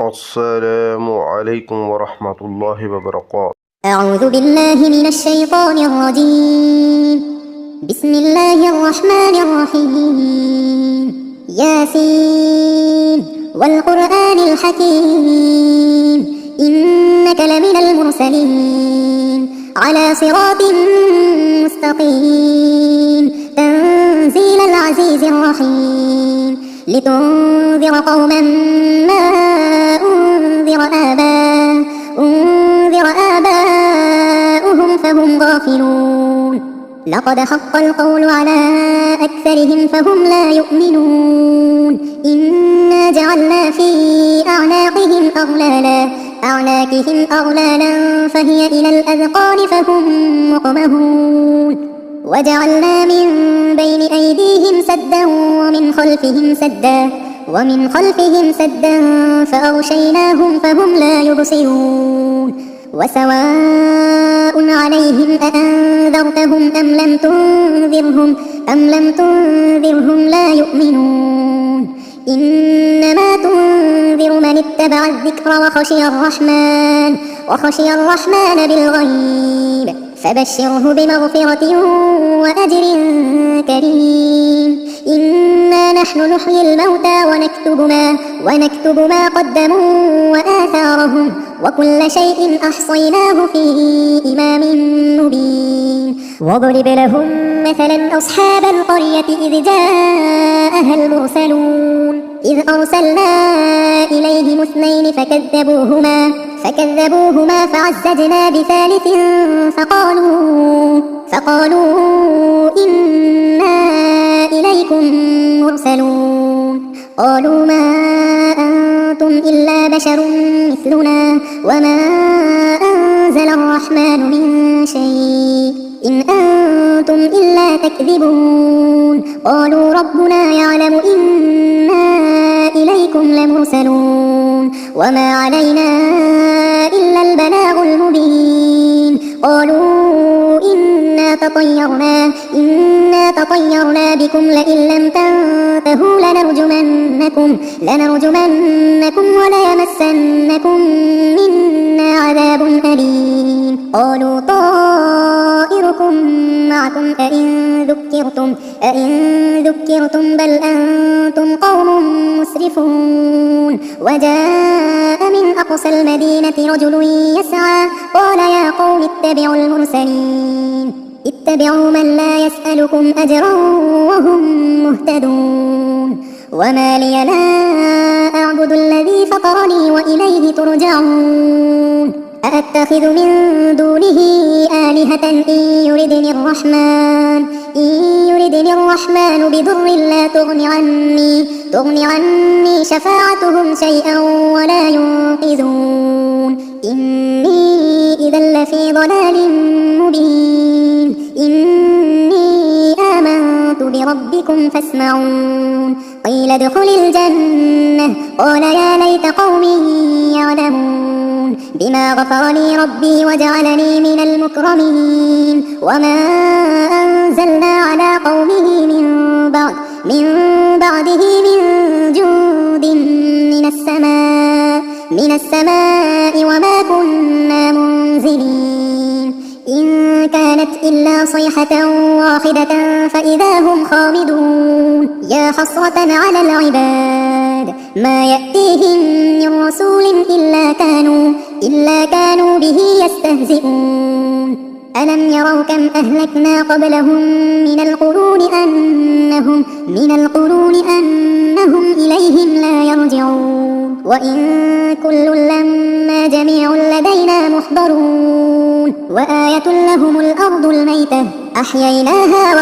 السلام عليكم ورحمة الله وبركاته. أعوذ بالله من الشيطان الرجيم. بسم الله الرحمن الرحيم. ياسين والقرآن الحكيم إنك لمن المرسلين على صراط مستقيم تنزيل العزيز الرحيم لتنذر قوما ما أنذر آباؤهم فهم غافلون. لقد حق القول على أكثرهم فهم لا يؤمنون. إنا جعلنا في أعناقهم أغلالا فهي إلى الأذقان فهم مقمهون. وجعلنا من بين أيديهم سدا ومن خلفهم سدا فأغشيناهم فهم لا يبصرون. وسواء عليهم أأنذرتهم أم لم تنذرهم لا يؤمنون. إنما تنذر من اتبع الذكر وخشي الرحمن بالغيب فبشره بمغفرة وأجر كريم. إنا نحن نحيي الموتى ونكتب ما قدموا وآثارهم وكل شيء أحصيناه في إمام مبين. واضرب لهم مثلا أصحاب القرية إذ جاءها المرسلون إذ أرسلنا إليهم 2 فكذبوهما فعززنا بثالث فقالوا إنا إليكم مرسلون. قالوا ما أنتم إلا بشر مثلنا وما أنزل الرحمن من شيء إن أنتم إلا تكذبون. قالوا ربنا يعلم إنا إليكم لمرسلون وما علينا إلا البلاغ المبين. قالوا إنا تطيرنا بكم لئن لم تنتهوا لنرجمنكم وليمسنكم منا عذاب أليم. قالوا طائركم معكم أئن ذكرتم بل أنتم قوم مسرفون. وجاء من أقصى المدينة رجل يسعى قال يا قوم اتبعوا من لا يسألكم أجرا وهم مهتدون. وما لي لا أعبد الذي فطرني وإليه ترجعون. أأتخذ من دونه آلهة إن يردني الرحمن بضر لا تغن عني شفاعتهم شيئا ولا ينقذون. إني إذا لفي ضلال مبين. إني آمنت بربكم فاسمعون. قيل ادخل الجنة قال يا ليت قومي يعلمون بما غفر لي ربي وجعلني من المكرمين. وما أنزلنا على قومه من بعده من جند من السماء وما كنا منزلين. إن كانت إلا صيحة واحدة فإذا هم خامدون. يا حسرة على العباد ما يأتيهم من رسول إلا كانوا به يستهزئون. ألم يروا كم أهلكنا قبلهم من القرون أنهم إليهم لا يرجعون. وإن كل لما جميع لدينا محضرون. وآية لهم الأرض الميتة أحييناها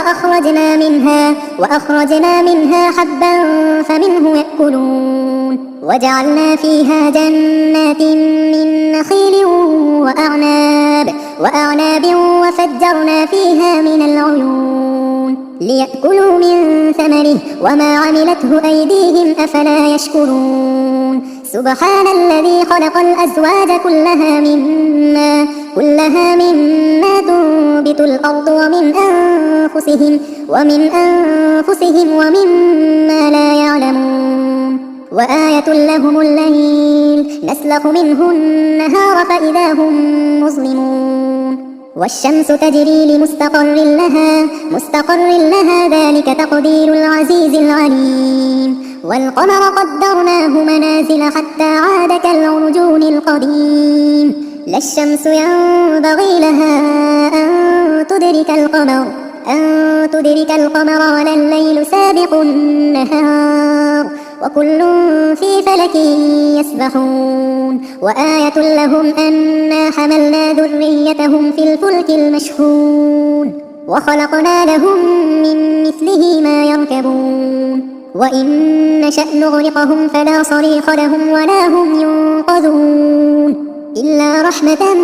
وأخرجنا منها حبا فمنه يأكلون. وجعلنا فيها جنات من نخيل وأعناب وفجرنا فيها من العيون ليأكلوا من ثمره وما عملته أيديهم أفلا يشكرون. سبحان الذي خلق الأزواج كلها مما تنبت الأرض ومن أنفسهم ومما لا يعلمون. وآية لهم الليل نسلخ منه النهار فإذا هم مظلمون والشمس تجري مستقر لها ذلك تقدير العزيز العليم والقمر قدرناه منازل حتى عاد كالعرجون القديم لا الشمس ينبغي لها أن تدرك القمر ولا الليل سابق النهار وكل في فلك يسبحون وآية لهم أنا حملنا ذريتهم في الفلك المشحون وخلقنا لهم من مثله ما يركبون وإن نشأ نغرقهم فلا صريخ لهم ولا هم ينقذون إلا رحمة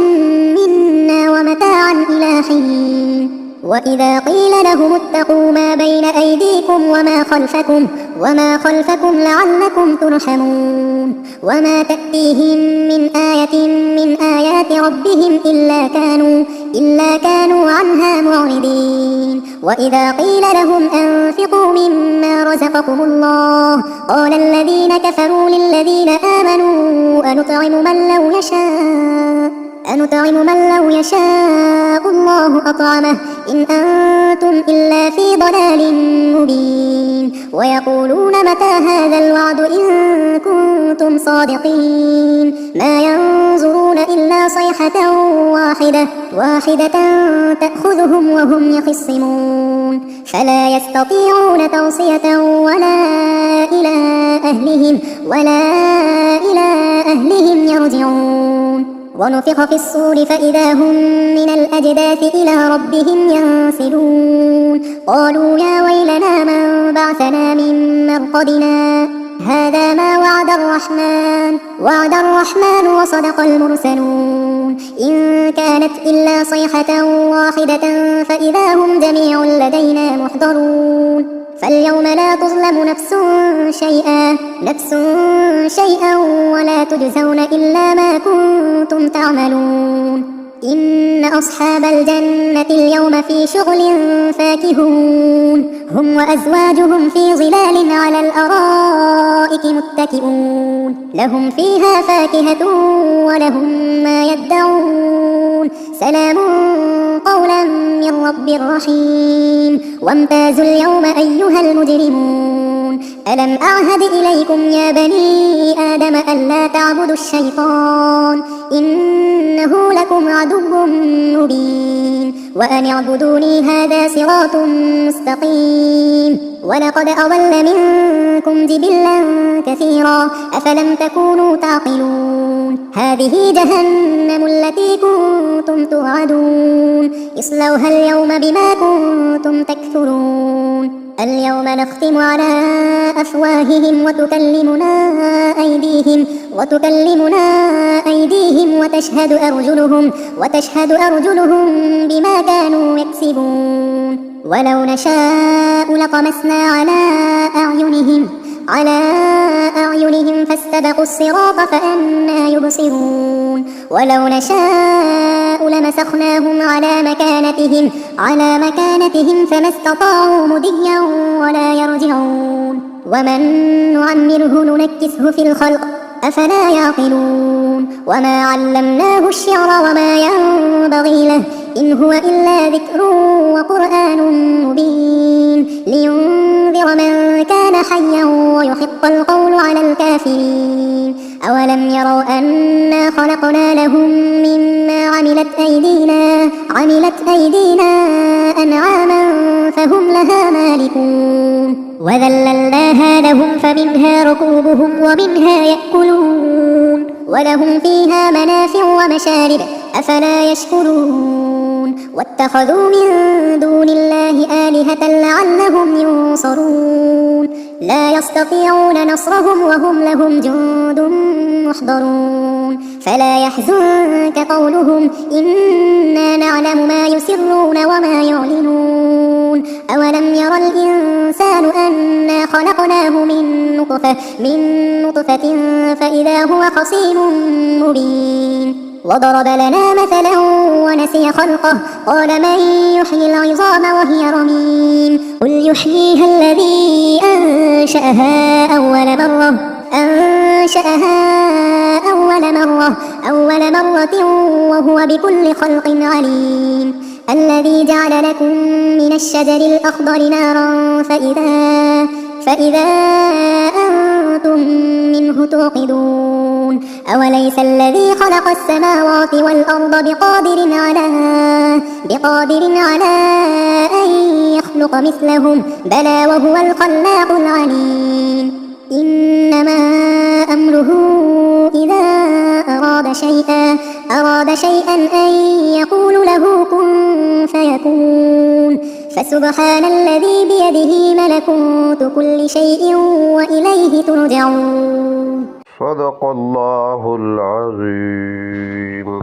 منا ومتاعا إلى حين وإذا قيل لهم اتقوا ما بين أيديكم وما خلفكم لعلكم ترحمون وما تأتيهم من آية من آيات ربهم إلا كانوا عنها معرضين وإذا قيل لهم أنفقوا مما رزقكم الله قال الذين كفروا للذين آمنوا أنطعم من لو يشاء الله أطعمه إن أنتم إلا في ضلال مبين ويقولون متى هذا الوعد إن كنتم صادقين ما ينظرون إلا صيحة واحدة تأخذهم وهم يخصمون فلا يستطيعون توصية ولا إلى أهلهم يرجعون ونفخ في الصور فإذا هم من الأجداث إلى ربهم ينسلون قالوا يا ويلنا من بعثنا من مرقدنا هذا ما وعد الرحمن وصدق المرسلون إن كانت إلا صيحة واحدة فإذا هم جميع لدينا محضرون فاليوم لا تظلم نفس شيئا ولا تجزون إلا ما كنتم تعملون إن أصحاب الجنة اليوم في شغل فاكهون هم وأزواجهم في ظلال على الأرائك متكئون لهم فيها فاكهة ولهم ما يدعون سلام قولا من رب رحيم وامتازوا اليوم أيها المجرمون ألم أعهد إليكم يا بني آدم ألا تعبدوا الشيطان إنه لكم عدو مبين وأن اعبدوني هذا صراط مستقيم ولقد أضل منكم جبلا كثيرا أفلم تكونوا تعقلون هذه جهنم التي كنتم توعدون اصلوها اليوم بما كنتم تكفرون اليوم نختم على أفواههم وتكلمنا أيديهم وتشهد أرجلهم بما كانوا يكسبون ولو نشاء لطمسنا على أعينهم فاستبقوا الصراط فأنى يبصرون ولو نشاء لمسخناهم على مكانتهم فما استطاعوا مضيا ولا يرجعون ومن نعمره ننكسه في الخلق أفلا يعقلون وما علمناه الشعر وما ينبغي له إن هو إلا ذكر وقرآن مبين لينذر من كان حيا ويحق القول على الكافرين أولم يروا أنا خلقنا لهم مما عملت أيدينا أنعاما فهم لها مالكون وذللناها لهم فمنها ركوبهم ومنها يأكلون ولهم فيها منافع ومشارب أفلا يشكرون واتخذوا من دون الله آلهة لعلهم ينصرون لا يستطيعون نصرهم وهم لهم جند محضرون فلا يحزنك قولهم إنا نعلم ما يسرون وما يعلنون أولم ير الإنسان أنا خلقناه من نطفة فإذا هو خصيم مبين وضرب لنا مثلا ونسي خلقه قال من يحيي العظام وهي رميم قل يحييها الذي أنشأها أول سماوات وهو بكل خلق عليم الذي جعل لكم من الشجر الأخضر نارا فإذا أنتم منه توقدون أوليس الذي خلق السماوات والأرض بقادر على أن يخلق مثلهم بلى وهو الخلاق العليم إنما أمره إذا أراد شيئا أن يقول له كن فيكون فسبحان الذي بيده ملكوت كل شيء وإليه ترجعون صدق الله العظيم.